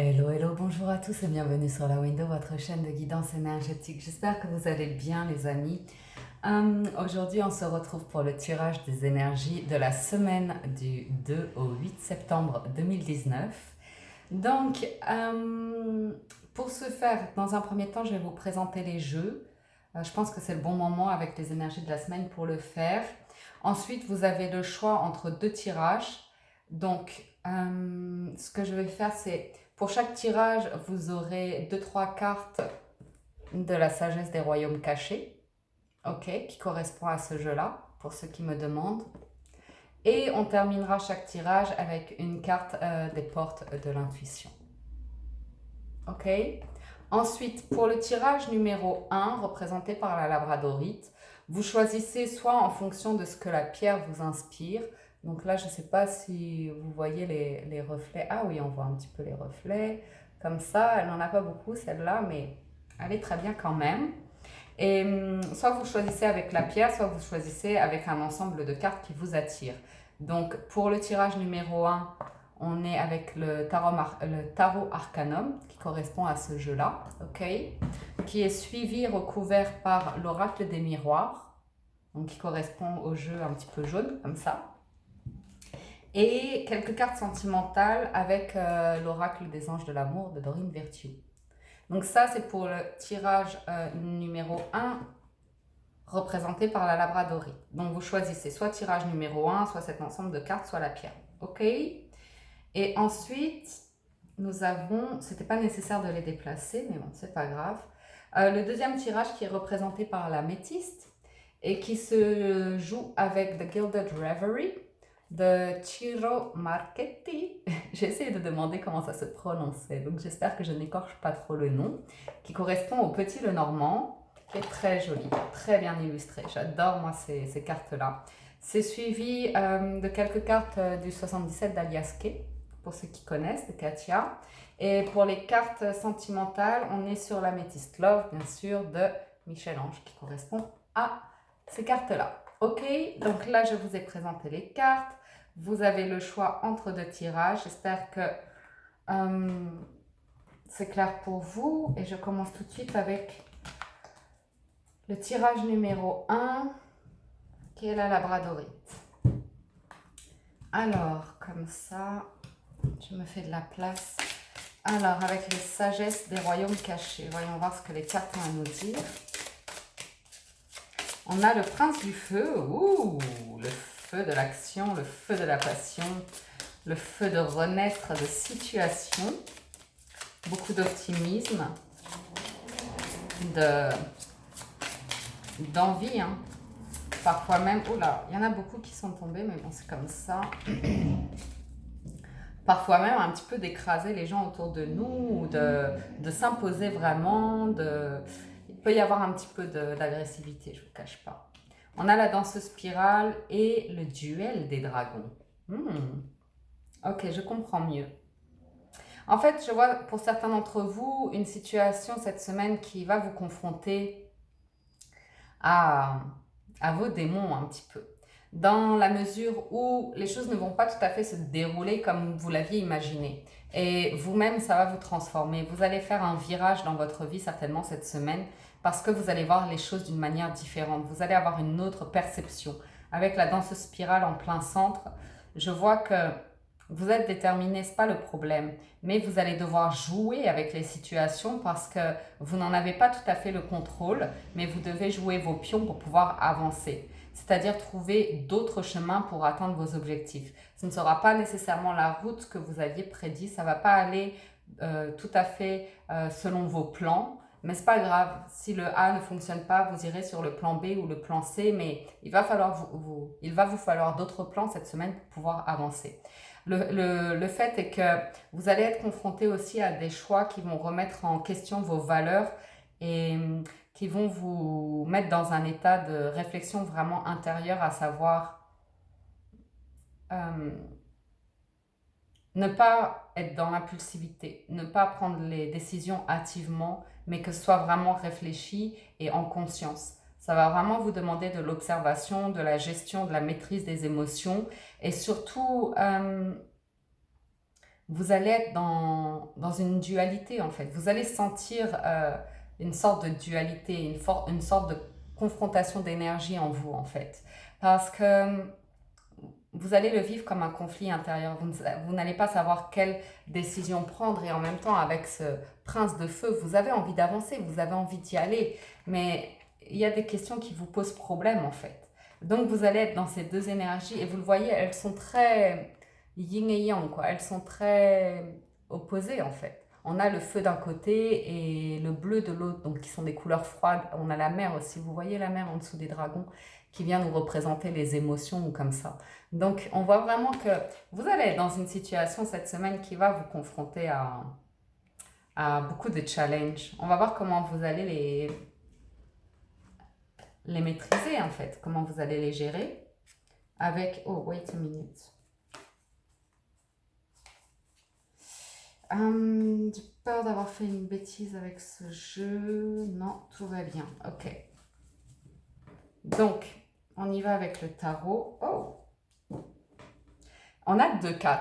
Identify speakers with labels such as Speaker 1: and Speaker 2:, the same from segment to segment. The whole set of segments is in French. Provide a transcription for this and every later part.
Speaker 1: Hello, hello, bonjour à tous et bienvenue sur la Window, votre chaîne de guidance énergétique. J'espère que vous allez bien les amis. Aujourd'hui on se retrouve pour le tirage des énergies de la semaine du 2 au 8 septembre 2019. Donc pour ce faire, dans un premier temps je vais vous présenter les jeux. Je pense que c'est le bon moment avec les énergies de la semaine pour le faire. Ensuite vous avez le choix entre deux tirages. Donc ce que je vais faire c'est... Pour chaque tirage, vous aurez 2-3 cartes de la sagesse des royaumes cachés, ok, qui correspond à ce jeu-là, pour ceux qui me demandent. Et on terminera chaque tirage avec une carte des portes de l'intuition. Ok. Ensuite, pour le tirage numéro 1, représenté par la labradorite, vous choisissez soit en fonction de ce que la pierre vous inspire. Donc là, je ne sais pas si vous voyez les reflets. Ah oui, on voit un petit peu les reflets. Comme ça, elle n'en a pas beaucoup celle-là, mais elle est très bien quand même. Et soit vous choisissez avec la pierre, soit vous choisissez avec un ensemble de cartes qui vous attire. Donc pour le tirage numéro 1, on est avec le tarot Arcanum qui correspond à ce jeu-là, ok, qui est suivi, recouvert par l'oracle des miroirs, donc qui correspond au jeu un petit peu jaune, comme ça. Et quelques cartes sentimentales avec l'oracle des anges de l'amour de Dorine Virtue. Donc ça, c'est pour le tirage numéro 1 représenté par la labradorite. Donc vous choisissez soit tirage numéro 1, soit cet ensemble de cartes, soit la pierre. Ok. Et ensuite, nous avons, c'était pas nécessaire de les déplacer, mais bon, c'est pas grave. Le deuxième tirage qui est représenté par la métiste et qui se joue avec The Gilded Reverie de Ciro Marchetti. J'ai essayé de demander comment ça se prononçait, donc j'espère que je n'écorche pas trop le nom, qui correspond au Petit Lenormand, qui est très joli, très bien illustré. J'adore moi ces cartes-là. C'est suivi de quelques cartes du 77 d'Alias Kay, pour ceux qui connaissent, de Katia. Et pour les cartes sentimentales, on est sur la Métiste Love, bien sûr, de Michel-Ange, qui correspond à ces cartes-là. Ok, donc là, je vous ai présenté les cartes. Vous avez le choix entre deux tirages. J'espère que c'est clair pour vous. Et je commence tout de suite avec le tirage numéro 1, qui est la labradorite. Alors, comme ça, je me fais de la place. Alors, avec les sagesses des royaumes cachés, voyons voir ce que les cartes ont à nous dire. On a le prince du feu, ouh, le feu de l'action, le feu de la passion, le feu de renaître de situation, beaucoup d'optimisme, d'envie, hein. Parfois même, oula, il y en a beaucoup qui sont tombés, mais bon, c'est comme ça. Parfois même un petit peu d'écraser les gens autour de nous, ou de s'imposer vraiment, il peut y avoir un petit peu d'agressivité, je ne vous cache pas. On a la danseuse spirale et le duel des dragons. Ok, je comprends mieux. En fait, je vois pour certains d'entre vous une situation cette semaine qui va vous confronter à, à vos démons un petit peu. Dans la mesure où les choses ne vont pas tout à fait se dérouler comme vous l'aviez imaginé. Et vous-même, ça va vous transformer. Vous allez faire un virage dans votre vie certainement cette semaine parce que vous allez voir les choses d'une manière différente. Vous allez avoir une autre perception. Avec la danse spirale en plein centre, je vois que vous êtes déterminé, ce n'est pas le problème, mais vous allez devoir jouer avec les situations parce que vous n'en avez pas tout à fait le contrôle, mais vous devez jouer vos pions pour pouvoir avancer. C'est-à-dire trouver d'autres chemins pour atteindre vos objectifs. Ce ne sera pas nécessairement la route que vous aviez prédit, ça ne va pas aller tout à fait selon vos plans, mais ce n'est pas grave. Si le A ne fonctionne pas, vous irez sur le plan B ou le plan C, mais il va vous falloir d'autres plans cette semaine pour pouvoir avancer. Le fait est que vous allez être confronté aussi à des choix qui vont remettre en question vos valeurs et qui vont vous mettre dans un état de réflexion vraiment intérieure, à savoir ne pas être dans l'impulsivité, ne pas prendre les décisions hâtivement, mais que ce soit vraiment réfléchi et en conscience. Ça va vraiment vous demander de l'observation, de la gestion, de la maîtrise des émotions et surtout vous allez être dans une dualité en fait. Vous allez sentir une sorte de dualité, une sorte de confrontation d'énergie en vous en fait. Parce que vous allez le vivre comme un conflit intérieur. Vous n'allez pas savoir quelle décision prendre et en même temps avec ce prince de feu, vous avez envie d'avancer, vous avez envie d'y aller, mais il y a des questions qui vous posent problème en fait. Donc vous allez être dans ces deux énergies et vous le voyez, elles sont très yin et yang quoi, elles sont très opposées en fait. On a le feu d'un côté et le bleu de l'autre, donc qui sont des couleurs froides. On a la mer aussi, vous voyez la mer en dessous des dragons qui vient nous représenter les émotions ou comme ça. Donc, on voit vraiment que vous allez être dans une situation cette semaine qui va vous confronter à beaucoup de challenges. On va voir comment vous allez les maîtriser en fait, comment vous allez les gérer avec... Oh, wait a minute. J'ai peur d'avoir fait une bêtise avec ce jeu. Non, tout va bien. Ok. Donc, on y va avec le tarot. Oh! On a 2-4.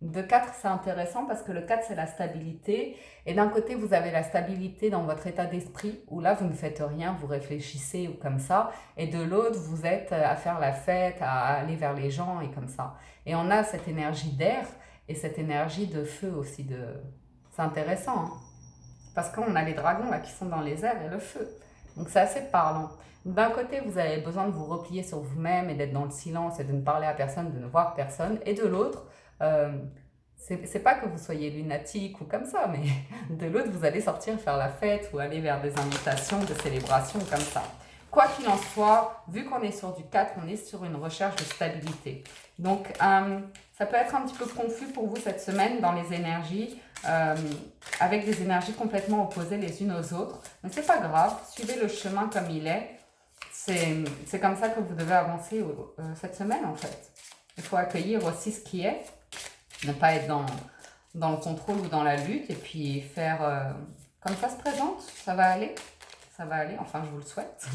Speaker 1: 2-4, c'est intéressant parce que le 4, c'est la stabilité. Et d'un côté, vous avez la stabilité dans votre état d'esprit, où là, vous ne faites rien, vous réfléchissez ou comme ça. Et de l'autre, vous êtes à faire la fête, à aller vers les gens et comme ça. Et on a cette énergie d'air et cette énergie de feu aussi. C'est intéressant, hein, parce qu'on a les dragons là qui sont dans les airs et le feu. Donc c'est assez parlant. D'un côté, vous avez besoin de vous replier sur vous-même et d'être dans le silence et de ne parler à personne, de ne voir personne. Et de l'autre, c'est pas que vous soyez lunatique ou comme ça, mais de l'autre, vous allez sortir faire la fête ou aller vers des invitations, de célébrations comme ça. Quoi qu'il en soit, vu qu'on est sur du 4, on est sur une recherche de stabilité. Donc, ça peut être un petit peu confus pour vous cette semaine dans les énergies, avec des énergies complètement opposées les unes aux autres. Mais c'est pas grave, suivez le chemin comme il est. C'est comme ça que vous devez avancer cette semaine en fait. Il faut accueillir aussi ce qui est, ne pas être dans le contrôle ou dans la lutte et puis faire comme ça se présente, ça va aller. Ça va aller, enfin je vous le souhaite.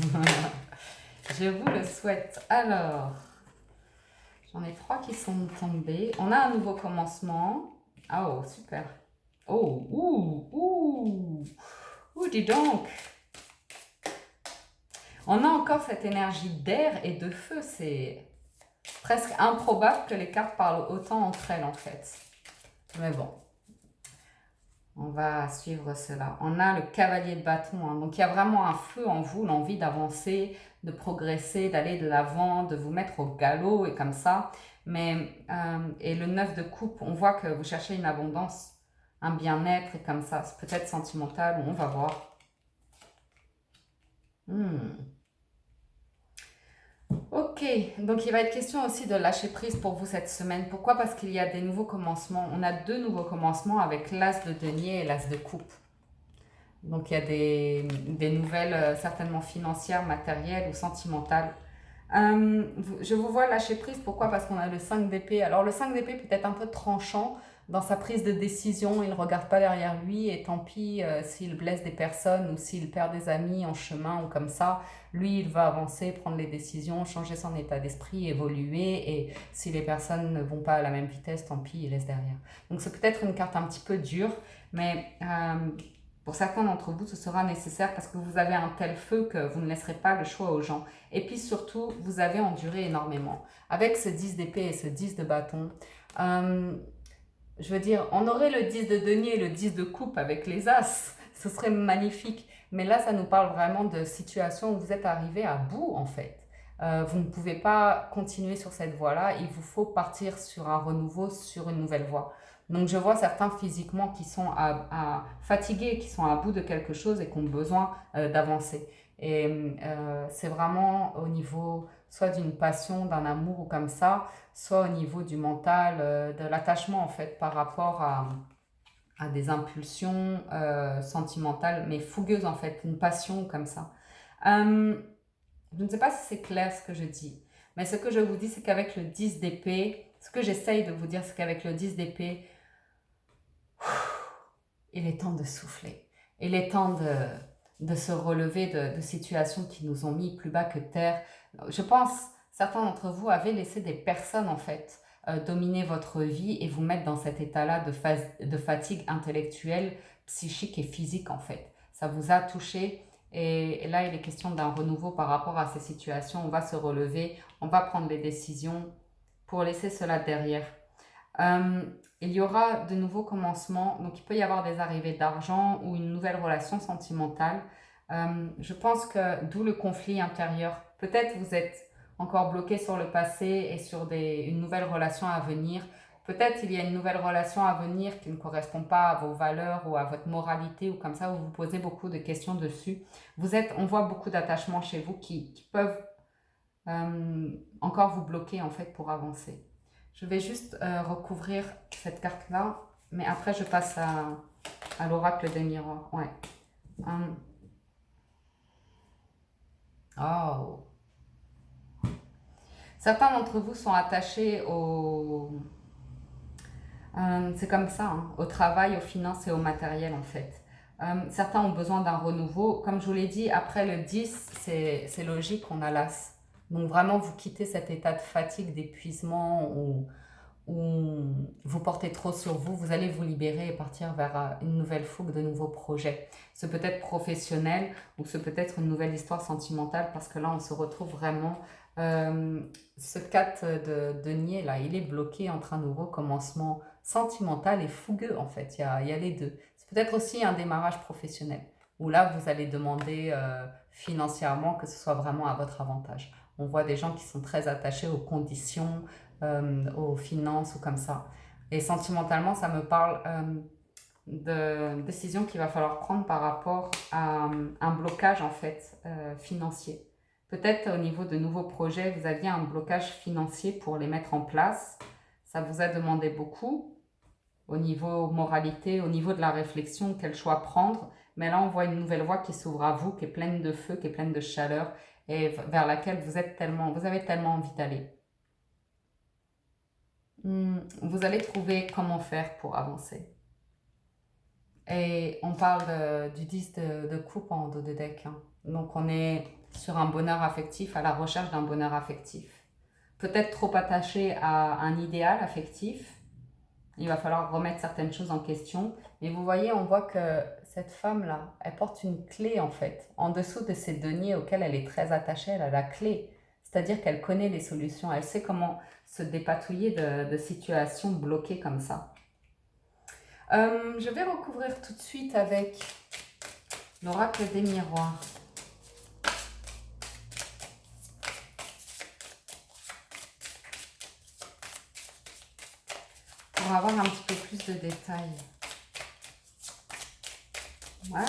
Speaker 1: Je vous le souhaite. Alors, j'en ai 3 qui sont tombés. On a un nouveau commencement. Ah oh, super. Oh, dis donc. On a encore cette énergie d'air et de feu. C'est presque improbable que les cartes parlent autant entre elles en fait. Mais bon, on va suivre cela. On a le cavalier de bâton. Hein. Donc il y a vraiment un feu en vous, l'envie d'avancer, de progresser, d'aller de l'avant, de vous mettre au galop et comme ça. Mais, et le 9 de coupe, on voit que vous cherchez une abondance, un bien-être et comme ça. C'est peut-être sentimental, on va voir. Ok, donc il va être question aussi de lâcher prise pour vous cette semaine. Pourquoi? Parce qu'il y a des nouveaux commencements. On a 2 nouveaux commencements avec l'as de denier et l'as de coupe. Donc il y a des nouvelles certainement financières, matérielles ou sentimentales. Je vous vois lâcher prise. Pourquoi? Parce qu'on a le 5 d'épée. Alors le 5 d'épée peut être un peu tranchant dans sa prise de décision. Il ne regarde pas derrière lui et tant pis s'il blesse des personnes ou s'il perd des amis en chemin ou comme ça. Lui, il va avancer, prendre les décisions, changer son état d'esprit, évoluer. Et si les personnes ne vont pas à la même vitesse, tant pis, il laisse derrière. Donc c'est peut-être une carte un petit peu dure, mais... pour certains d'entre vous, ce sera nécessaire parce que vous avez un tel feu que vous ne laisserez pas le choix aux gens. Et puis surtout, vous avez enduré énormément. Avec ce 10 d'épée et ce 10 de bâton, je veux dire, on aurait le 10 de denier et le 10 de coupe avec les as. Ce serait magnifique. Mais là, ça nous parle vraiment de situations où vous êtes arrivé à bout, en fait. Vous ne pouvez pas continuer sur cette voie-là. Il vous faut partir sur un renouveau, sur une nouvelle voie. Donc je vois certains physiquement qui sont fatigués, qui sont à bout de quelque chose et qui ont besoin d'avancer. Et c'est vraiment au niveau soit d'une passion, d'un amour ou comme ça, soit au niveau du mental, de l'attachement en fait par rapport à des impulsions sentimentales, mais fougueuses en fait, une passion comme ça. Je ne sais pas si c'est clair ce que je dis, mais ce que je vous dis, c'est qu'avec le 10 d'épée, ce que j'essaye de vous dire, c'est qu'avec le 10 d'épée, il est temps de souffler. Il est temps de se relever de situations qui nous ont mis plus bas que terre. Je pense, certains d'entre vous avaient laissé des personnes en fait dominer votre vie et vous mettre dans cet état-là de fatigue intellectuelle, psychique et physique en fait. Ça vous a touché et là il est question d'un renouveau par rapport à ces situations. On va se relever, on va prendre les décisions pour laisser cela derrière. Euh, il y aura de nouveaux commencements, donc il peut y avoir des arrivées d'argent ou une nouvelle relation sentimentale. Je pense que d'où le conflit intérieur. Peut-être vous êtes encore bloqué sur le passé et sur une nouvelle relation à venir. Peut-être il y a une nouvelle relation à venir qui ne correspond pas à vos valeurs ou à votre moralité ou comme ça, vous vous posez beaucoup de questions dessus. On voit beaucoup d'attachements chez vous qui peuvent encore vous bloquer en fait pour avancer. Je vais juste recouvrir cette carte-là, mais après je passe à l'oracle des miroirs. Ouais. Oh. Certains d'entre vous sont attachés c'est comme ça, hein, au travail, aux finances et au matériel en fait. Certains ont besoin d'un renouveau. Comme je vous l'ai dit, après le 10, c'est logique, on a l'as. Donc vraiment, vous quittez cet état de fatigue, d'épuisement ou vous portez trop sur vous, vous allez vous libérer et partir vers une nouvelle fougue, de nouveaux projets. Ce peut être professionnel ou ce peut être une nouvelle histoire sentimentale parce que là, on se retrouve vraiment... ce 4 de denier, là, il est bloqué entre un nouveau commencement sentimental et fougueux, en fait. Il y a les deux. C'est peut-être aussi un démarrage professionnel où là, vous allez demander financièrement que ce soit vraiment à votre avantage. On voit des gens qui sont très attachés aux conditions, aux finances ou comme ça. Et sentimentalement, ça me parle de décisions qu'il va falloir prendre par rapport à un blocage en fait financier. Peut-être au niveau de nouveaux projets, vous aviez un blocage financier pour les mettre en place. Ça vous a demandé beaucoup au niveau moralité, au niveau de la réflexion, quel choix prendre. Mais là, on voit une nouvelle voie qui s'ouvre à vous, qui est pleine de feu, qui est pleine de chaleur et vers laquelle vous avez tellement envie d'aller. Vous allez trouver comment faire pour avancer. Et on parle du 10 de coupe en dos de deck. Hein. Donc on est sur un bonheur affectif, à la recherche d'un bonheur affectif. Peut-être trop attaché à un idéal affectif. Il va falloir remettre certaines choses en question. Mais vous voyez, on voit que cette femme-là, elle porte une clé en fait. En dessous de ces deniers auxquels elle est très attachée, elle a la clé. C'est-à-dire qu'elle connaît les solutions. Elle sait comment se dépatouiller de situations bloquées comme ça. Je vais recouvrir tout de suite avec l'oracle des miroirs. Pour avoir un petit peu plus de détails. Voilà.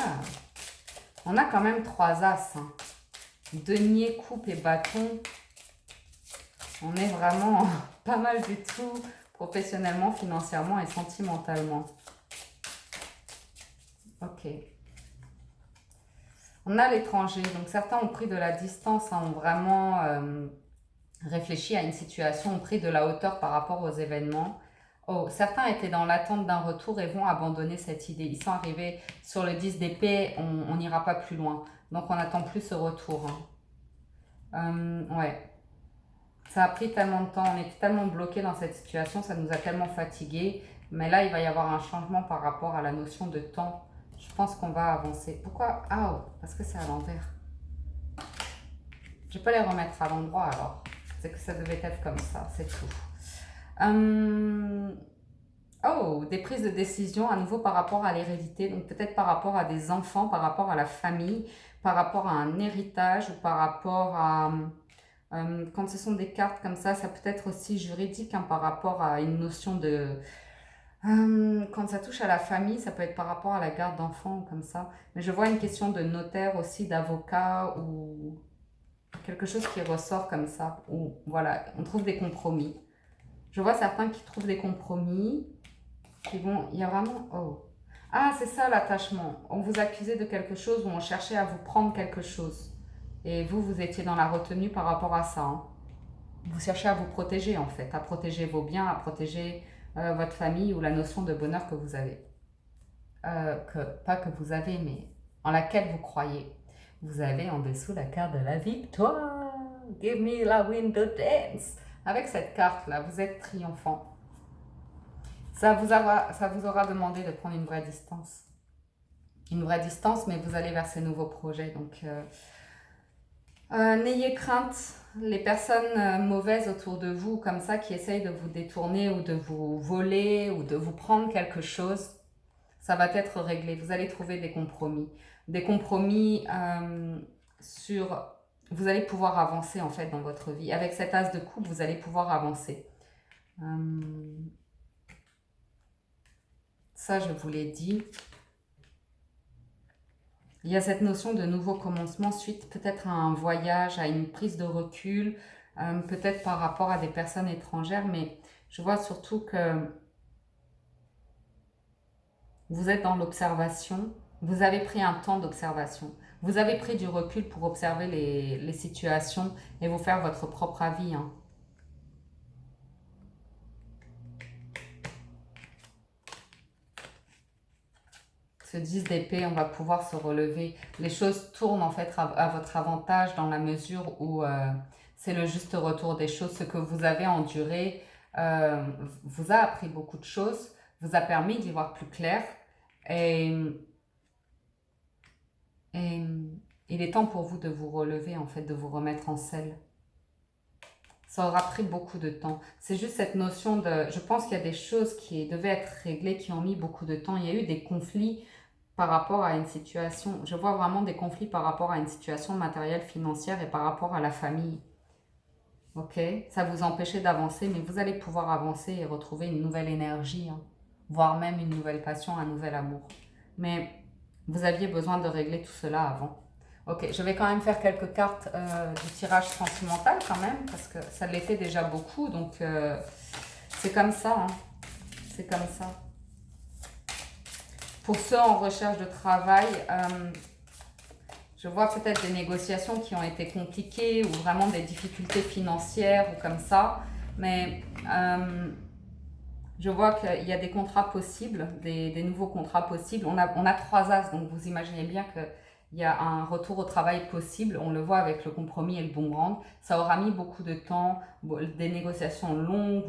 Speaker 1: On a quand même 3 as. Hein. Denier, coupe et bâton. On est vraiment pas mal du tout, professionnellement, financièrement et sentimentalement. Ok. On a l'étranger. Donc certains ont pris de la distance, hein, ont vraiment réfléchi à une situation, ont pris de la hauteur par rapport aux événements. Oh, certains étaient dans l'attente d'un retour et vont abandonner cette idée. Ils sont arrivés sur le 10 d'épée, on n'ira pas plus loin. Donc on n'attend plus ce retour. Hein. Ouais. Ça a pris tellement de temps, on était tellement bloqués dans cette situation, ça nous a tellement fatigués. Mais là, il va y avoir un changement par rapport à la notion de temps. Je pense qu'on va avancer. Pourquoi? Ah, oh, parce que c'est à l'envers. Je peux les remettre à l'endroit alors. C'est que ça devait être comme ça, c'est tout. Oh, des prises de décision à nouveau par rapport à l'hérédité, donc peut-être par rapport à des enfants, par rapport à la famille, par rapport à un héritage ou par rapport à... quand ce sont des cartes comme ça peut être aussi juridique hein, par rapport à une notion de... quand ça touche à la famille, ça peut être par rapport à la garde d'enfants comme ça. Mais je vois une question de notaire aussi, d'avocat ou quelque chose qui ressort comme ça. Où voilà, on trouve des compromis. Je vois certains qui trouvent des compromis, qui vont... Il y a vraiment... Oh. Ah, c'est ça l'attachement. On vous accusait de quelque chose ou on cherchait à vous prendre quelque chose. Et vous, vous étiez dans la retenue par rapport à ça. Hein. Vous cherchez à vous protéger en fait, à protéger vos biens, à protéger votre famille ou la notion de bonheur que vous avez. Pas que vous avez, mais en laquelle vous croyez. Vous avez en dessous la carte de la victoire. Give me la window dance. avec cette carte-là, vous êtes triomphant. Ça vous aura demandé de prendre une vraie distance. Une vraie distance, mais vous allez vers ces nouveaux projets. Donc, n'ayez crainte, les personnes mauvaises autour de vous, comme ça, qui essayent de vous détourner ou de vous voler ou de vous prendre quelque chose, ça va être réglé. Vous allez trouver des compromis. Des compromis sur... Vous allez pouvoir avancer en fait dans votre vie. Avec cet as de coupe, vous allez pouvoir avancer. Ça, je vous l'ai dit. Il y a cette notion de nouveau commencement suite peut-être à un voyage, à une prise de recul, peut-être par rapport à des personnes étrangères, mais je vois surtout que vous êtes dans l'observation, vous avez pris un temps d'observation, vous avez pris du recul pour observer les situations et vous faire votre propre avis. Hein. Ce 10 d'épée, on va pouvoir se relever. Les choses tournent en fait à votre avantage dans la mesure où c'est le juste retour des choses. Ce que vous avez enduré vous a appris beaucoup de choses, vous a permis d'y voir plus clair. Et il est temps pour vous de vous relever, en fait, de vous remettre en selle. Ça aura pris beaucoup de temps. C'est juste cette notion de... Je pense qu'il y a des choses qui devaient être réglées, qui ont mis beaucoup de temps. Il y a eu des conflits par rapport à une situation. Je vois vraiment des conflits par rapport à une situation matérielle, financière et par rapport à la famille. Ok? Ça vous empêchait d'avancer, mais vous allez pouvoir avancer et retrouver une nouvelle énergie, hein, voire même une nouvelle passion, un nouvel amour. Mais vous aviez besoin de régler tout cela avant. Ok, je vais quand même faire quelques cartes du tirage sentimental quand même, parce que ça l'était déjà beaucoup, donc c'est comme ça, hein. C'est comme ça. Pour ceux en recherche de travail, je vois peut-être des négociations qui ont été compliquées ou vraiment des difficultés financières ou comme ça, mais je vois qu'il y a des contrats possibles, des nouveaux contrats possibles. On a 3 as, donc vous imaginez bien qu'il y a un retour au travail possible. On le voit avec le compromis et le boomerang. Ça aura mis beaucoup de temps, des négociations longues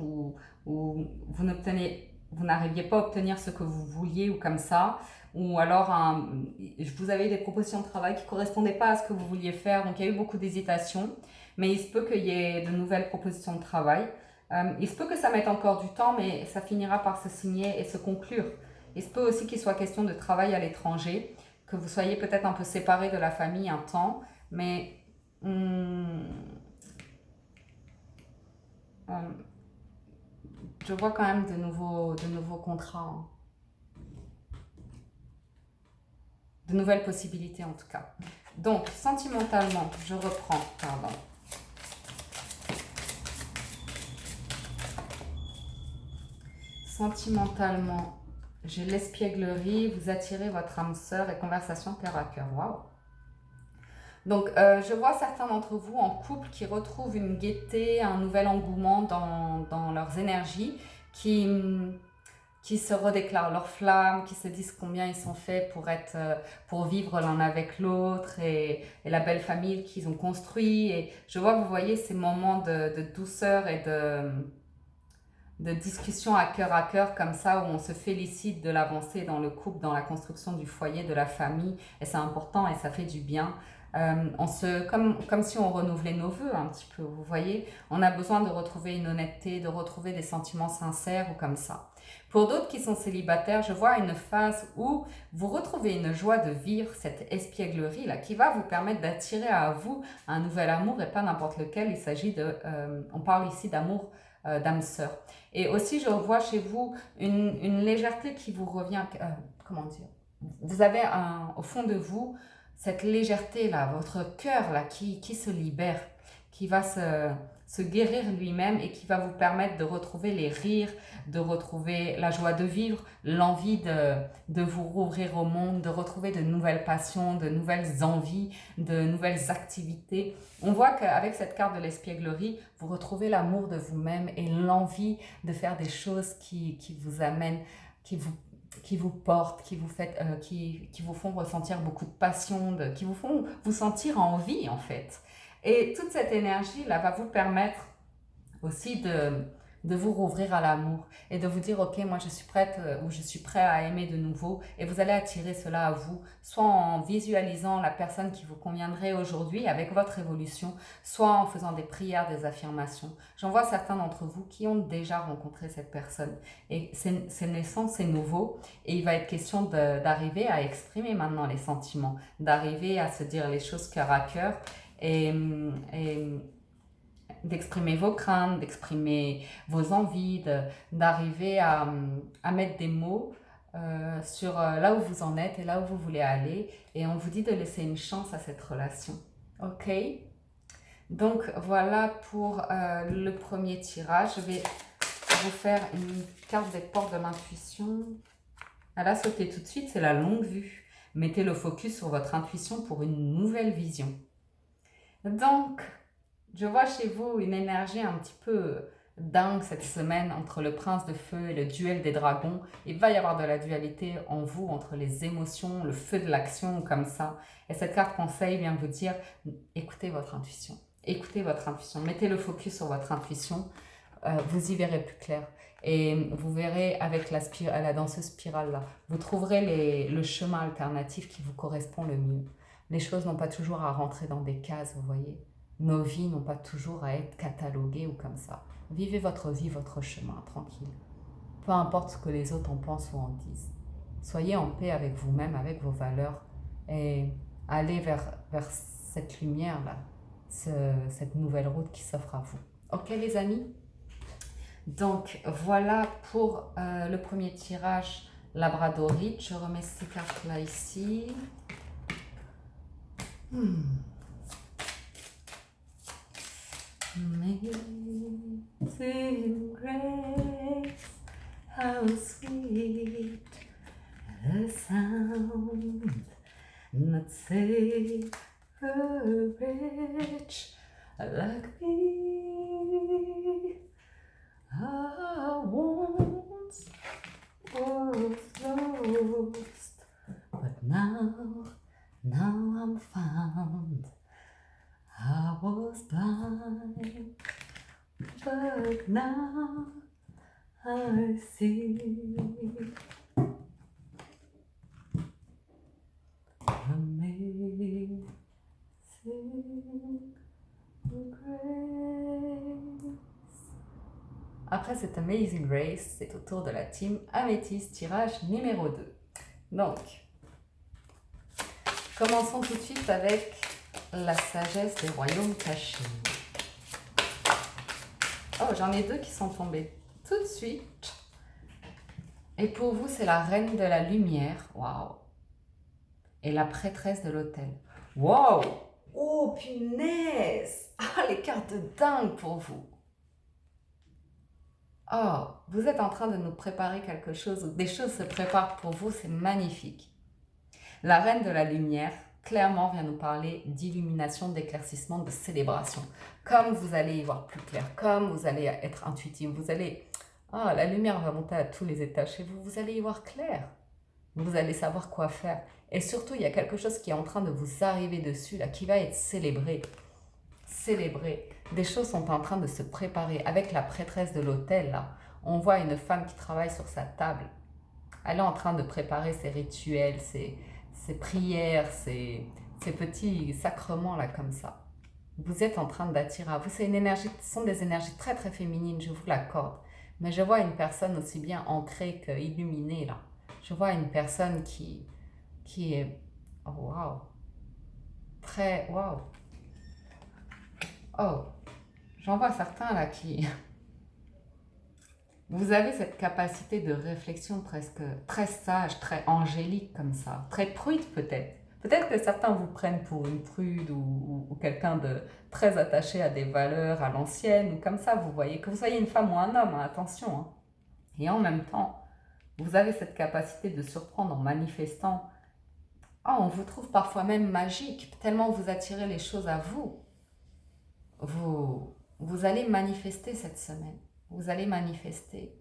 Speaker 1: où vous n'arriviez pas à obtenir ce que vous vouliez ou comme ça. Ou alors, vous avez des propositions de travail qui ne correspondaient pas à ce que vous vouliez faire. Donc, il y a eu beaucoup d'hésitations. Mais il se peut qu'il y ait de nouvelles propositions de travail. Il se peut que ça mette encore du temps, mais ça finira par se signer et se conclure. Il se peut aussi qu'il soit question de travail à l'étranger, que vous soyez peut-être un peu séparés de la famille un temps, mais je vois quand même de nouveaux contrats, hein. De nouvelles possibilités en tout cas. Donc, sentimentalement, je reprends, pardon. Sentimentalement, j'ai l'espièglerie, vous attirez votre âme sœur et conversation cœur à cœur. Waouh! Donc, je vois certains d'entre vous en couple qui retrouvent une gaieté, un nouvel engouement dans leurs énergies, qui se redéclarent leur flamme, qui se disent combien ils sont faits pour vivre l'un avec l'autre et la belle famille qu'ils ont construit. Et je vois, vous voyez, ces moments de douceur et de discussion à cœur comme ça, où on se félicite de l'avancée dans le couple, dans la construction du foyer, de la famille, et c'est important et ça fait du bien. Comme si on renouvelait nos vœux un petit peu, vous voyez. On a besoin de retrouver une honnêteté, de retrouver des sentiments sincères ou comme ça. Pour d'autres qui sont célibataires, je vois une phase où vous retrouvez une joie de vivre, cette espièglerie là, qui va vous permettre d'attirer à vous un nouvel amour et pas n'importe lequel. Il s'agit on parle ici d'amour d'âme sœur. Et aussi, je vois chez vous une légèreté qui vous revient, comment dire, vous avez au fond de vous cette légèreté là, votre cœur là qui se libère, qui va se guérir lui-même et qui va vous permettre de retrouver les rires, de retrouver la joie de vivre, l'envie de vous rouvrir au monde, de retrouver de nouvelles passions, de nouvelles envies, de nouvelles activités. On voit qu'avec cette carte de l'espièglerie, vous retrouvez l'amour de vous-même et l'envie de faire des choses qui vous amènent, qui vous portent, qui vous font ressentir beaucoup de passion, qui vous font vous sentir en vie en fait. Et toute cette énergie là va vous permettre aussi de vous rouvrir à l'amour et de vous dire ok, moi je suis prête ou je suis prêt à aimer de nouveau, et vous allez attirer cela à vous, soit en visualisant la personne qui vous conviendrait aujourd'hui avec votre évolution, soit en faisant des prières, des affirmations. J'en vois certains d'entre vous qui ont déjà rencontré cette personne, et c'est naissant, c'est nouveau, et il va être question d'arriver à exprimer maintenant les sentiments, d'arriver à se dire les choses cœur à cœur, et d'exprimer vos craintes, d'exprimer vos envies, d'arriver à mettre des mots sur là où vous en êtes et là où vous voulez aller. Et on vous dit de laisser une chance à cette relation. Ok? Donc voilà pour le premier tirage. Je vais vous faire une carte des portes de l'intuition. Elle a sauté tout de suite, c'est la longue vue. Mettez le focus sur votre intuition pour une nouvelle vision. Donc, je vois chez vous une énergie un petit peu dingue cette semaine entre le prince de feu et le duel des dragons. Il va y avoir de la dualité en vous entre les émotions, le feu de l'action comme ça. Et cette carte conseil vient vous dire, écoutez votre intuition. Écoutez votre intuition. Mettez le focus sur votre intuition. Vous y verrez plus clair. Et vous verrez avec dans ce spirale-là, vous trouverez le chemin alternatif qui vous correspond le mieux. Les choses n'ont pas toujours à rentrer dans des cases, vous voyez. Nos vies n'ont pas toujours à être cataloguées ou comme ça. Vivez votre vie, votre chemin, tranquille. Peu importe ce que les autres en pensent ou en disent. Soyez en paix avec vous-même, avec vos valeurs, et allez vers cette lumière-là, cette nouvelle route qui s'offre à vous. Ok les amis? Donc voilà pour le premier tirage Labradorite. Je remets ces cartes-là ici. Amazing grace, how sweet the sound that saved a wretch like me. I once was lost, but now I'm found. I was blind, but now I see. Amazing grace. Après cette Amazing Grace, c'est au tour de la team Améthyste, tirage numéro 2. Donc, commençons tout de suite avec la sagesse des royaumes cachés. Oh, j'en ai deux qui sont tombés tout de suite. Et pour vous, c'est la reine de la lumière. Waouh! Et la prêtresse de l'autel. Waouh! Oh, punaise! Ah, les cartes de dingue pour vous. Oh, vous êtes en train de nous préparer quelque chose, ou des choses se préparent pour vous, c'est magnifique. La reine de la lumière, clairement, vient nous parler d'illumination, d'éclaircissement, de célébration. Comme vous allez y voir plus clair, comme vous allez être intuitif, vous allez... Ah, la lumière va monter à tous les étages chez vous, vous allez y voir clair. Vous allez savoir quoi faire. Et surtout, il y a quelque chose qui est en train de vous arriver dessus, là, qui va être célébré. Célébré. Des choses sont en train de se préparer. Avec la prêtresse de l'autel, là, on voit une femme qui travaille sur sa table. Elle est en train de préparer ses rituels, ses prières, ses petits sacrements là comme ça. Vous êtes en train d'attirer à vous. C'est une énergie, ce sont des énergies très très féminines, je vous l'accorde. Mais je vois une personne aussi bien ancrée qu'illuminée là. Je vois une personne qui est... Oh waouh! Très... Waouh! Oh! J'en vois certains là qui... Vous avez cette capacité de réflexion presque très sage, très angélique comme ça, très prude peut-être. Peut-être que certains vous prennent pour une prude ou quelqu'un de très attaché à des valeurs à l'ancienne, ou comme ça, vous voyez, que vous soyez une femme ou un homme, hein, attention. Hein. Et en même temps, vous avez cette capacité de surprendre en manifestant. Oh, on vous trouve parfois même magique, tellement vous attirez les choses à vous. Vous allez manifester cette semaine. Vous allez manifester.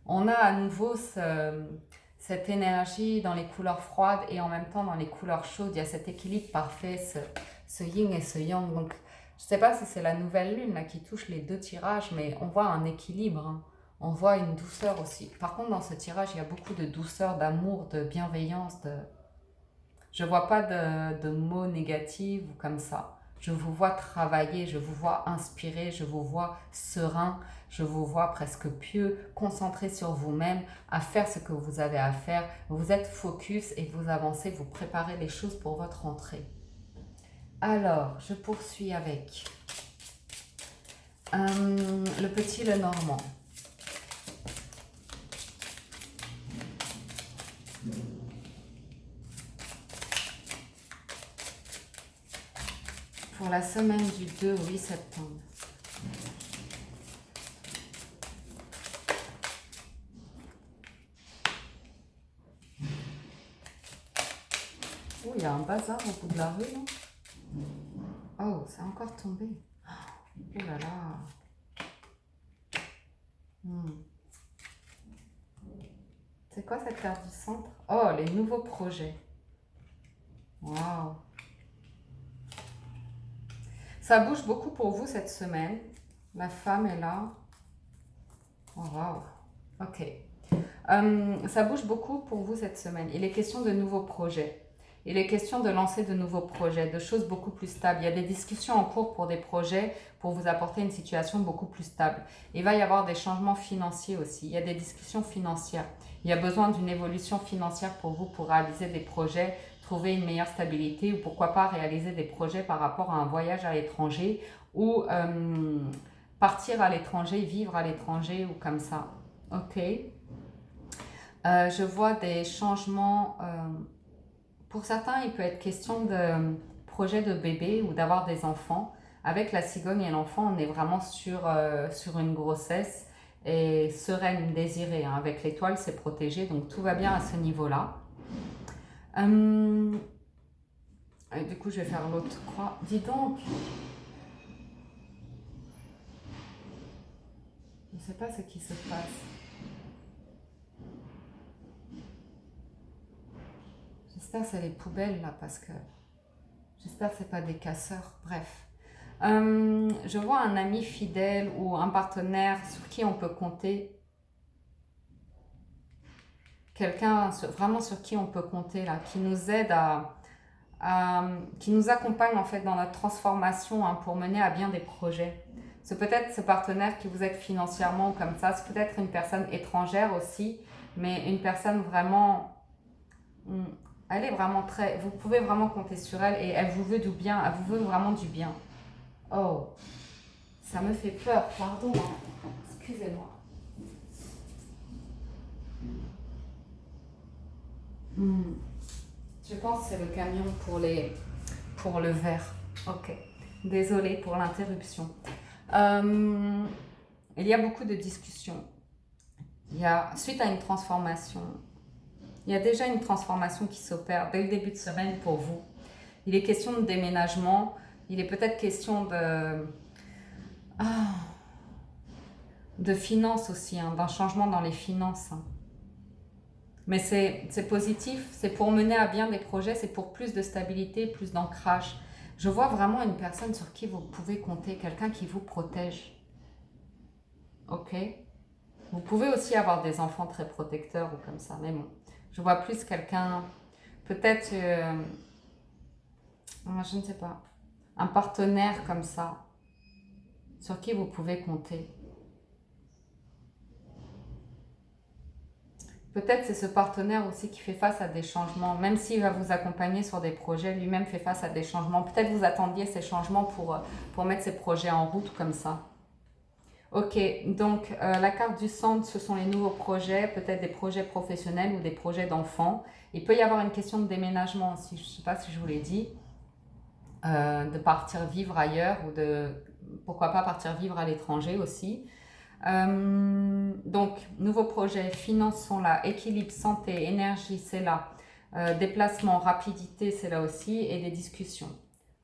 Speaker 1: On a à nouveau cette énergie dans les couleurs froides et en même temps dans les couleurs chaudes. Il y a cet équilibre parfait, ce yin et ce yang. Donc, Je ne sais pas si c'est la nouvelle lune là, qui touche les deux tirages, mais on voit un équilibre, hein. On voit une douceur aussi. Par contre, dans ce tirage, il y a beaucoup de douceur, d'amour, de bienveillance. Je ne vois pas de mots négatifs ou comme ça. Je vous vois travailler, je vous vois inspirer, je vous vois serein, je vous vois presque pieux, concentré sur vous-même, à faire ce que vous avez à faire. Vous êtes focus et vous avancez, vous préparez les choses pour votre rentrée. Alors, je poursuis avec le petit Lenormand. Pour la semaine du 2 au 8 septembre. Oh, il y a un bazar au bout de la rue, non? Oh, c'est encore tombé. Oh là là. C'est quoi cette carte du centre? Oh, les nouveaux projets. Waouh. Ça bouge beaucoup pour vous cette semaine. La femme est là. Oh, waouh. Ok. Ça bouge beaucoup pour vous cette semaine. Il est question de nouveaux projets. Il est question de lancer de nouveaux projets, de choses beaucoup plus stables. Il y a des discussions en cours pour des projets pour vous apporter une situation beaucoup plus stable. Il va y avoir des changements financiers aussi. Il y a des discussions financières. Il y a besoin d'une évolution financière pour vous pour réaliser des projets, trouver une meilleure stabilité ou pourquoi pas réaliser des projets par rapport à un voyage à l'étranger ou partir à l'étranger, vivre à l'étranger ou comme ça. Ok. Je vois des changements. Pour certains, il peut être question de projet de bébé ou d'avoir des enfants. Avec la cigogne et l'enfant, on est vraiment sur une grossesse et sereine, désirée, hein. Avec l'étoile, c'est protégé, donc tout va bien à ce niveau-là. Et du coup, je vais faire l'autre croix. Dis donc, je ne sais pas ce qui se passe. J'espère que c'est les poubelles là, parce que j'espère que ce n'est pas des casseurs. Bref. Je vois un ami fidèle ou un partenaire sur qui on peut compter. Quelqu'un vraiment sur qui on peut compter là, qui nous aide qui nous accompagne en fait dans notre transformation, hein, pour mener à bien des projets. C'est peut-être ce partenaire qui vous aide financièrement ou comme ça. C'est peut-être une personne étrangère aussi, mais une personne vraiment... Elle est vraiment très... Vous pouvez vraiment compter sur elle et elle vous veut du bien. Elle vous veut vraiment du bien. Oh, ça me fait peur. Pardon, hein. Excusez-moi. Je pense que c'est le camion pour le verre. Ok. Désolée pour l'interruption. Il y a beaucoup de discussions. Suite à une transformation, il y a déjà une transformation qui s'opère dès le début de semaine pour vous. Il est question de déménagement. Il est peut-être question de finances aussi, hein, d'un changement dans les finances. Mais c'est positif, c'est pour mener à bien des projets, c'est pour plus de stabilité, plus d'ancrage. Je vois vraiment une personne sur qui vous pouvez compter, quelqu'un qui vous protège. Ok? Vous pouvez aussi avoir des enfants très protecteurs ou comme ça, mais bon. Je vois plus quelqu'un, peut-être, je ne sais pas, un partenaire comme ça, sur qui vous pouvez compter. Peut-être c'est ce partenaire aussi qui fait face à des changements, même s'il va vous accompagner sur des projets, lui-même fait face à des changements. Peut-être vous attendiez ces changements pour mettre ces projets en route comme ça. Ok, donc la carte du centre, ce sont les nouveaux projets, peut-être des projets professionnels ou des projets d'enfants. Il peut y avoir une question de déménagement aussi, je ne sais pas si je vous l'ai dit, de partir vivre ailleurs ou pourquoi pas partir vivre à l'étranger aussi. Donc, nouveaux projets, finances sont là, équilibre, santé, énergie, c'est là, déplacement, rapidité, c'est là aussi, et des discussions.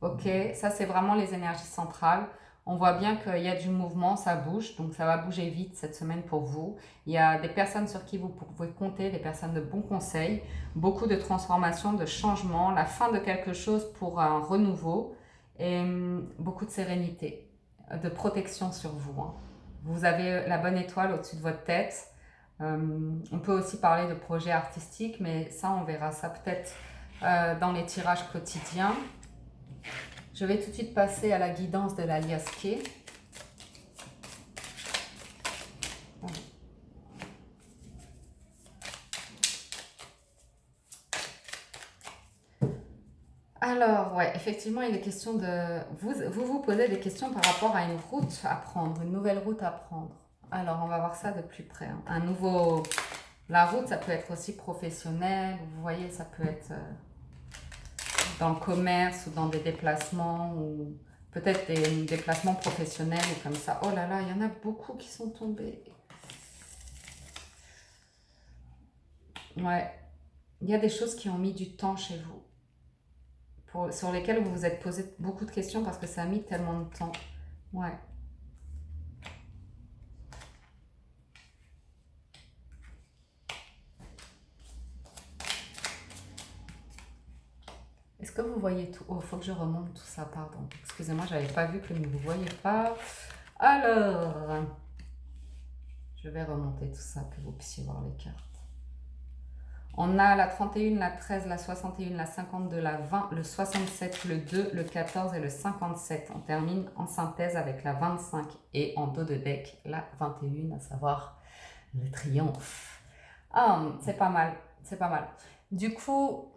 Speaker 1: Ok, ça c'est vraiment les énergies centrales. On voit bien qu'il y a du mouvement, ça bouge, donc ça va bouger vite cette semaine pour vous. Il y a des personnes sur qui vous pouvez compter, des personnes de bons conseils, beaucoup de transformations, de changements, la fin de quelque chose pour un renouveau. et beaucoup de sérénité, de protection sur vous, hein. Vous avez la bonne étoile au-dessus de votre tête. On peut aussi parler de projets artistiques, mais ça, on verra ça peut-être dans les tirages quotidiens. Je vais tout de suite passer à la guidance de la Liasqué. Alors, ouais, effectivement, il est question de... Vous posez des questions par rapport à une route à prendre, une nouvelle route à prendre. Alors, on va voir ça de plus près, hein. Un nouveau... La route, ça peut être aussi professionnel. Vous voyez, ça peut être dans le commerce ou dans des déplacements ou peut-être des déplacements professionnels ou comme ça. Oh là là, il y en a beaucoup qui sont tombés. Ouais, il y a des choses qui ont mis du temps chez vous, sur lesquelles vous vous êtes posé beaucoup de questions parce que ça a mis tellement de temps. Ouais. Est-ce que vous voyez tout? Oh, il faut que je remonte tout ça, pardon. Excusez-moi, je n'avais pas vu que vous ne voyez pas. Alors, je vais remonter tout ça, que vous puissiez voir les cartes. On a la 31, la 13, la 61, la 52, la 20, le 67, le 2, le 14 et le 57. On termine en synthèse avec la 25 et en dos de deck, la 21, à savoir le triomphe. Ah, c'est pas mal, c'est pas mal. Du coup,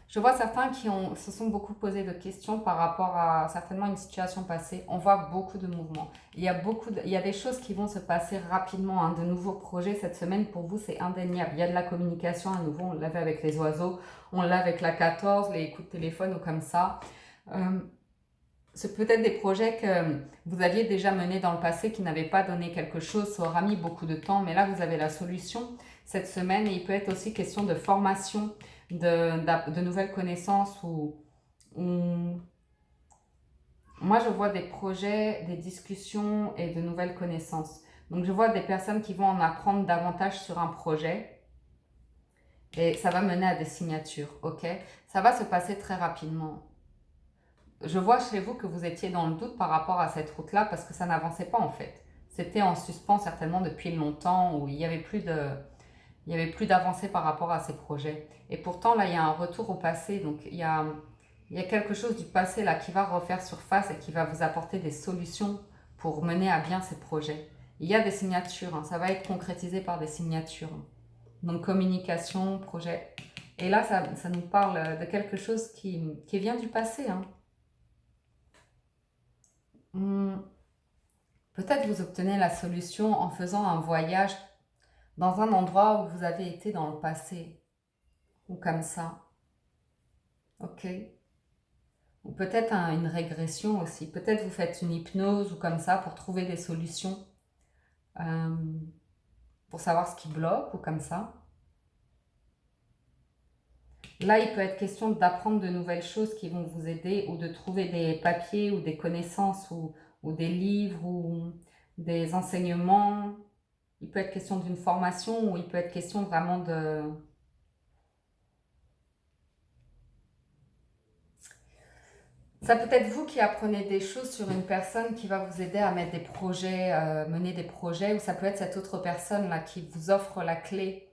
Speaker 1: je vois certains qui se sont beaucoup posé de questions par rapport à certainement une situation passée. On voit beaucoup de mouvements. Il y a des choses qui vont se passer rapidement, hein, de nouveaux projets cette semaine. Pour vous, c'est indéniable. Il y a de la communication à nouveau. On l'avait avec les oiseaux, on l'a avec la 14, les coups de téléphone ou comme ça. C'est peut-être des projets que vous aviez déjà menés dans le passé qui n'avaient pas donné quelque chose. Ça aura mis beaucoup de temps, mais là, vous avez la solution cette semaine. Et il peut être aussi question de formation, de nouvelles connaissances moi je vois des projets, des discussions et de nouvelles connaissances. Donc je vois des personnes qui vont en apprendre davantage sur un projet et ça va mener à des signatures, ok? Ça va se passer très rapidement. Je vois chez vous que vous étiez dans le doute par rapport à cette route-là parce que ça n'avançait pas en fait. C'était en suspens certainement depuis longtemps où il n'y avait plus d'avancée par rapport à ces projets. Et pourtant, là, il y a un retour au passé. Donc, il y a quelque chose du passé là qui va refaire surface et qui va vous apporter des solutions pour mener à bien ces projets. Il y a des signatures, hein, ça va être concrétisé par des signatures. Donc, communication, projet. Et là, ça nous parle de quelque chose qui vient du passé, hein. Peut-être vous obtenez la solution en faisant un voyage dans un endroit où vous avez été dans le passé, ou comme ça, ok? Ou peut-être une régression aussi. Peut-être vous faites une hypnose ou comme ça pour trouver des solutions, euh, pour savoir ce qui bloque ou comme ça. Là, il peut être question d'apprendre de nouvelles choses qui vont vous aider ou de trouver des papiers ou des connaissances ou des livres ou des enseignements. Il peut être question d'une formation ou il peut être question vraiment de... Ça peut être vous qui apprenez des choses sur une personne qui va vous aider à mettre des projets, mener des projets, ou ça peut être cette autre personne là qui vous offre la clé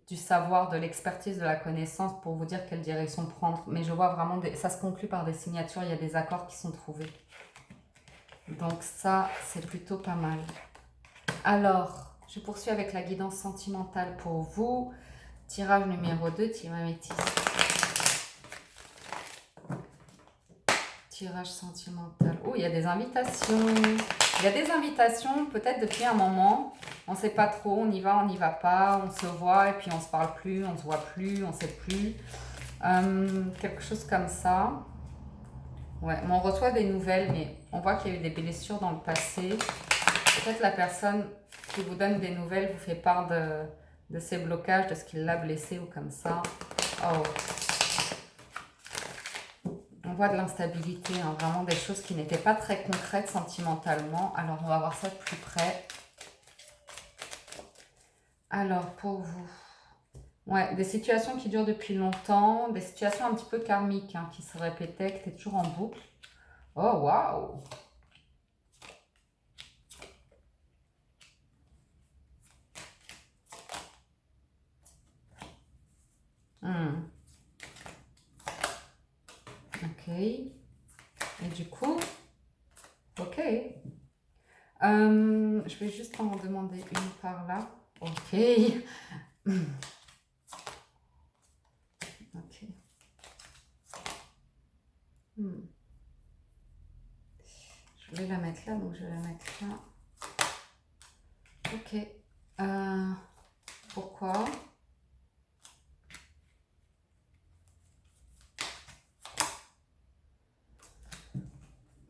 Speaker 1: du savoir, de l'expertise, de la connaissance pour vous dire quelle direction prendre. Mais je vois vraiment, ça se conclut par des signatures, il y a des accords qui sont trouvés. Donc ça, c'est plutôt pas mal. Alors, je poursuis avec la guidance sentimentale pour vous. Tirage numéro 2, tirage métis. Tirage sentimental. Oh, il y a des invitations. Il y a des invitations, peut-être depuis un moment. On ne sait pas trop, on y va, on n'y va pas. On se voit et puis on ne se parle plus, on ne se voit plus, on ne sait plus. Quelque chose comme ça. Ouais, mais on reçoit des nouvelles, mais on voit qu'il y a eu des blessures dans le passé. Peut-être la personne qui vous donne des nouvelles vous fait part de ses blocages, de ce qui l'a blessé ou comme ça. Oh. On voit de l'instabilité, hein, vraiment des choses qui n'étaient pas très concrètes sentimentalement. Alors, on va voir ça de plus près. Alors, pour vous, Ouais, des situations qui durent depuis longtemps, des situations un petit peu karmiques, hein, qui se répétaient, que tu es toujours en boucle. Oh, waouh! Hmm, ok. Et du coup, ok. Je vais juste en demander une par là. Ok. Ok. Hmm. Je vais la mettre là, donc je vais la mettre là. Ok. Pourquoi?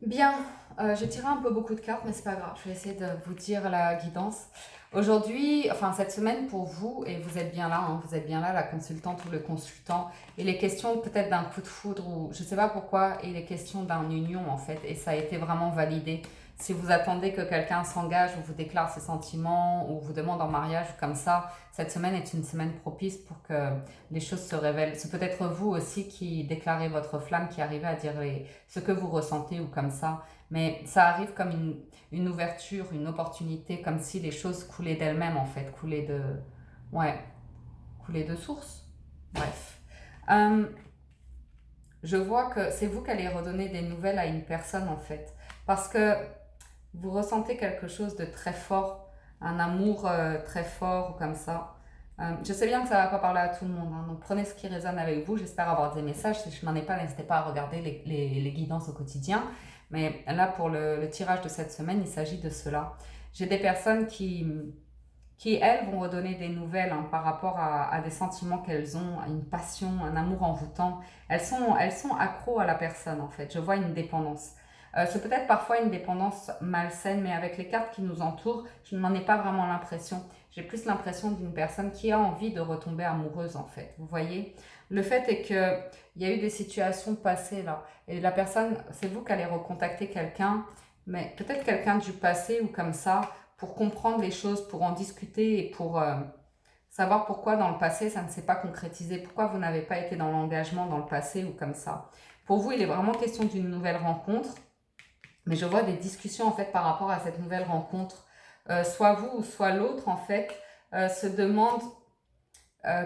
Speaker 1: Bien, j'ai tiré un peu beaucoup de cartes, mais c'est pas grave. Je vais essayer de vous dire la guidance. Aujourd'hui, enfin cette semaine pour vous, et vous êtes bien là, hein, vous êtes bien là, la consultante ou le consultant. Il est question peut-être d'un coup de foudre ou je sais pas pourquoi, il est question d'un union en fait, et ça a été vraiment validé. Si vous attendez que quelqu'un s'engage ou vous déclare ses sentiments ou vous demande en mariage ou comme ça, cette semaine est une semaine propice pour que les choses se révèlent. C'est peut-être vous aussi qui déclarez votre flamme, qui arrivez à dire ce que vous ressentez ou comme ça. Mais ça arrive comme une ouverture, une opportunité, comme si les choses coulaient d'elles-mêmes en fait, coulaient de... Ouais, coulaient de source. Bref. Euh, je vois que c'est vous qui allez redonner des nouvelles à une personne en fait. Parce que vous ressentez quelque chose de très fort, un amour très fort ou comme ça. Je sais bien que ça ne va pas parler à tout le monde, hein, donc prenez ce qui résonne avec vous. J'espère avoir des messages. Si je n'en ai pas, n'hésitez pas à regarder les guidances au quotidien. Mais là, pour le tirage de cette semaine, il s'agit de cela. J'ai des personnes qui, elles, vont redonner des nouvelles, hein, par rapport à des sentiments qu'elles ont, à une passion, un amour envoûtant. Elles sont accros à la personne, en fait. Je vois une dépendance. C'est peut-être parfois une dépendance malsaine, mais avec les cartes qui nous entourent, je n'en ai pas vraiment l'impression. J'ai plus l'impression d'une personne qui a envie de retomber amoureuse, en fait. Vous voyez? Le fait est que il y a eu des situations passées là, et la personne, c'est vous qui allez recontacter quelqu'un, mais peut-être quelqu'un du passé ou comme ça, pour comprendre les choses, pour en discuter et pour savoir pourquoi dans le passé ça ne s'est pas concrétisé, pourquoi vous n'avez pas été dans l'engagement dans le passé ou comme ça. Pour vous, il est vraiment question d'une nouvelle rencontre, mais je vois des discussions en fait par rapport à cette nouvelle rencontre. Soit vous ou soit l'autre en fait se demande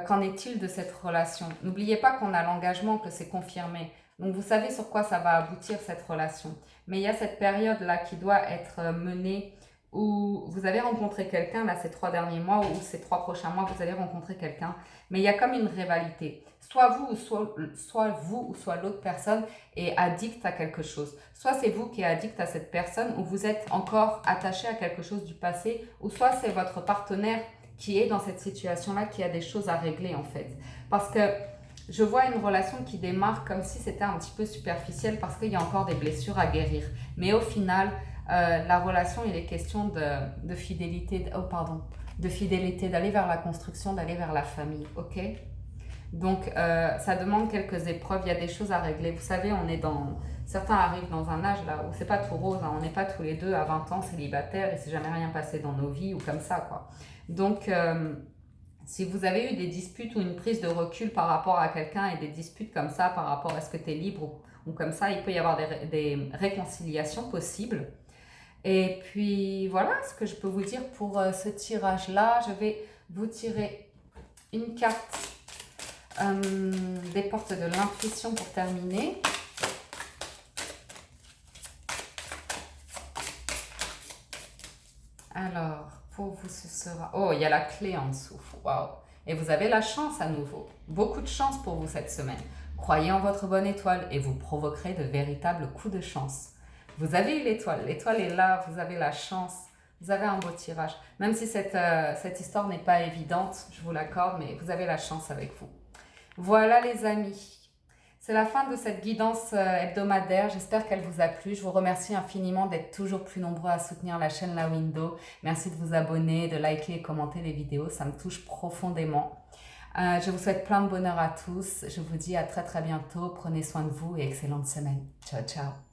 Speaker 1: qu'en est-il de cette relation. N'oubliez pas qu'on a l'engagement, que c'est confirmé. Donc vous savez sur quoi ça va aboutir cette relation. Mais il y a cette période-là qui doit être menée où vous avez rencontré quelqu'un, là ces 3 derniers mois ou ces 3 prochains mois, vous allez rencontrer quelqu'un. Mais il y a comme une rivalité. Soit vous ou soit l'autre personne est addict à quelque chose. Soit c'est vous qui êtes addict à cette personne ou vous êtes encore attaché à quelque chose du passé, ou soit c'est votre partenaire qui est dans cette situation-là, qui a des choses à régler en fait. Parce que je vois une relation qui démarre comme si c'était un petit peu superficiel parce qu'il y a encore des blessures à guérir. Mais au final, la relation, il est question de fidélité, oh pardon, de fidélité, d'aller vers la construction, d'aller vers la famille, ok? Donc, ça demande quelques épreuves, il y a des choses à régler. Vous savez, on est dans... Certains arrivent dans un âge là où c'est pas tout rose, hein. On n'est pas tous les deux à 20 ans célibataires et c'est jamais rien passé dans nos vies ou comme ça, quoi. Donc, si vous avez eu des disputes ou une prise de recul par rapport à quelqu'un et des disputes comme ça par rapport à ce que tu es libre ou comme ça, il peut y avoir des réconciliations possibles. Et puis voilà ce que je peux vous dire pour ce tirage-là. Je vais vous tirer une carte des portes de l'intuition pour terminer. Alors, pour vous, ce sera... Oh, il y a la clé en dessous. Waouh! Et vous avez la chance à nouveau. Beaucoup de chance pour vous cette semaine. Croyez en votre bonne étoile et vous provoquerez de véritables coups de chance. Vous avez eu l'étoile. L'étoile est là. Vous avez la chance. Vous avez un beau tirage. Même si cette histoire n'est pas évidente, je vous l'accorde, mais vous avez la chance avec vous. Voilà les amis. C'est la fin de cette guidance hebdomadaire. J'espère qu'elle vous a plu. Je vous remercie infiniment d'être toujours plus nombreux à soutenir la chaîne La Window. Merci de vous abonner, de liker et commenter les vidéos. Ça me touche profondément. Je vous souhaite plein de bonheur à tous. Je vous dis à très très bientôt. Prenez soin de vous et excellente semaine. Ciao, ciao.